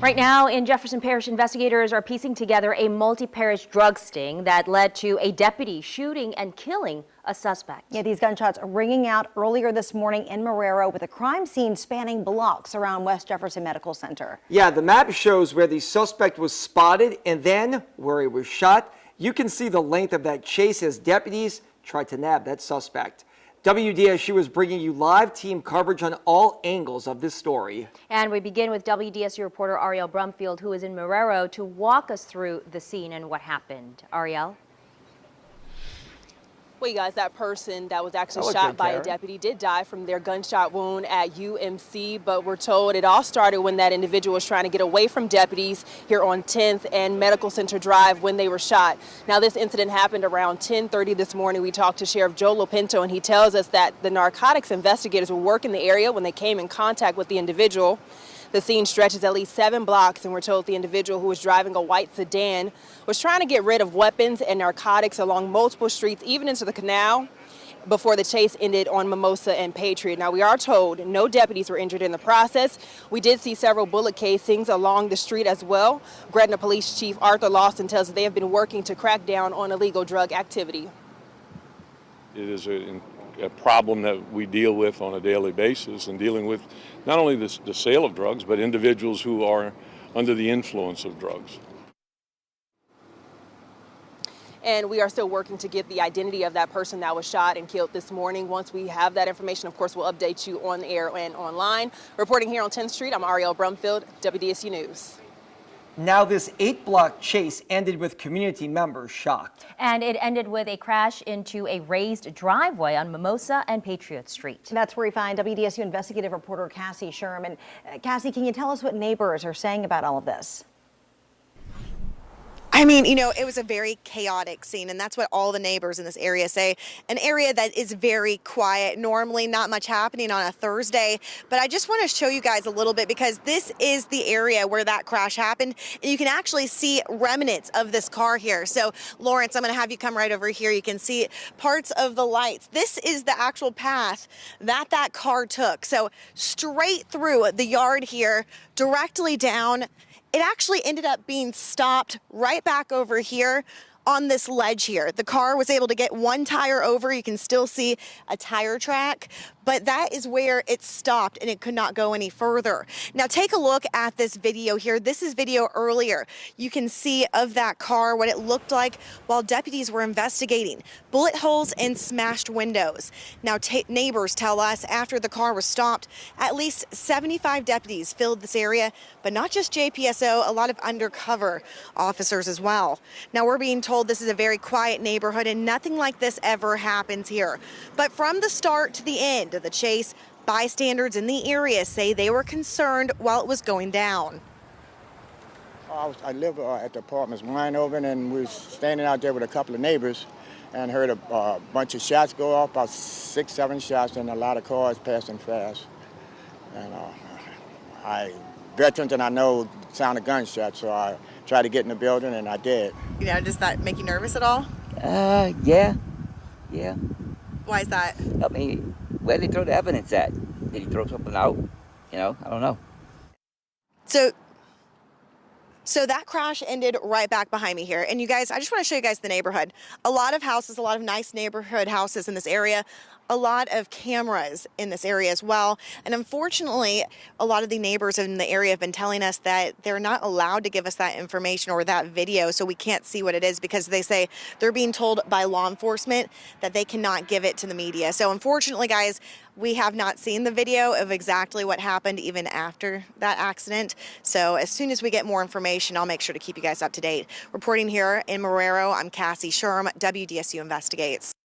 Right now in Jefferson Parish, investigators are piecing together a multi-parish drug sting that led to a deputy shooting and killing a suspect. Yeah, these gunshots are ringing out earlier this morning in Marrero with a crime scene spanning blocks around West Jefferson Medical Center. Yeah, the map shows where the suspect was spotted and then where he was shot. You can see the length of that chase as deputies tried to nab that suspect. WDSU is bringing you live team coverage on all angles of this story. And we begin with WDSU reporter Ariel Brumfield, who is in Marrero, to walk us through the scene and what happened. Ariel? Well, you guys, that person that was actually shot by a deputy did die from their gunshot wound at UMC, but we're told it all started when that individual was trying to get away from deputies here on 10th and Medical Center Drive when they were shot. Now, this incident happened around 10:30 this morning. We talked to Sheriff Joe Lopinto, and he tells us that the narcotics investigators were working the area when they came in contact with the individual. The scene stretches at least 7 blocks, and we're told the individual who was driving a white sedan was trying to get rid of weapons and narcotics along multiple streets, even into the canal, before the chase ended on Mimosa and Patriot. Now, we are told no deputies were injured in the process. We did see several bullet casings along the street as well. Gretna Police Chief Arthur Lawson tells us they have been working to crack down on illegal drug activity. It is a problem that we deal with on a daily basis, and dealing with not only the sale of drugs, but individuals who are under the influence of drugs. And we are still working to get the identity of that person that was shot and killed this morning. Once we have that information, of course, we'll update you on the air and online. Reporting here on 10th Street, I'm Ariel Brumfield, WDSU News. Now this 8-block chase ended with community members shocked. And it ended with a crash into a raised driveway on Mimosa and Patriot Street. That's where we find WDSU investigative reporter Cassie Sherman. Cassie, can you tell us what neighbors are saying about all of this? I mean, you know, it was a very chaotic scene, and that's what all the neighbors in this area say. An area that is very quiet, normally not much happening on a Thursday. But I just want to show you guys a little bit, because this is the area where that crash happened, and you can actually see remnants of this car here. So, Lawrence, I'm going to have you come right over here. You can see parts of the lights. This is the actual path that car took. So, straight through the yard here, directly down. It actually ended up being stopped right back over here on this ledge here. The car was able to get one tire over. You can still see a tire track, but that is where it stopped and it could not go any further. Now take a look at this video here. This is video earlier. You can see of that car what it looked like while deputies were investigating. Bullet holes and smashed windows. Now neighbors tell us after the car was stopped, at least 75 deputies filled this area, but not just JPSO, a lot of undercover officers as well. Now we're being told this is a very quiet neighborhood and nothing like this ever happens here. But from the start to the end of the chase, bystanders in the area say they were concerned while it was going down. I live at the apartments wine open, and we was standing out there with a couple of neighbors and heard a bunch of shots go off, about 6, 7 shots, and a lot of cars passing fast. And veterans, and I know the sound of gunshots, so I tried to get in the building, and I did. You know, does that make you nervous at all? Yeah. Why is that? I mean, where did he throw the evidence at? Did he throw something out? You know, I don't know. So that crash ended right back behind me here. And you guys, I just want to show you guys the neighborhood. A lot of houses, a lot of nice neighborhood houses in this area. A lot of cameras in this area as well. And unfortunately, a lot of the neighbors in the area have been telling us that they're not allowed to give us that information or that video, so we can't see what it is, because they say they're being told by law enforcement that they cannot give it to the media. So unfortunately, guys, we have not seen the video of exactly what happened even after that accident. So as soon as we get more information, I'll make sure to keep you guys up to date. Reporting here in Marrero, I'm Cassie Sherm, WDSU Investigates.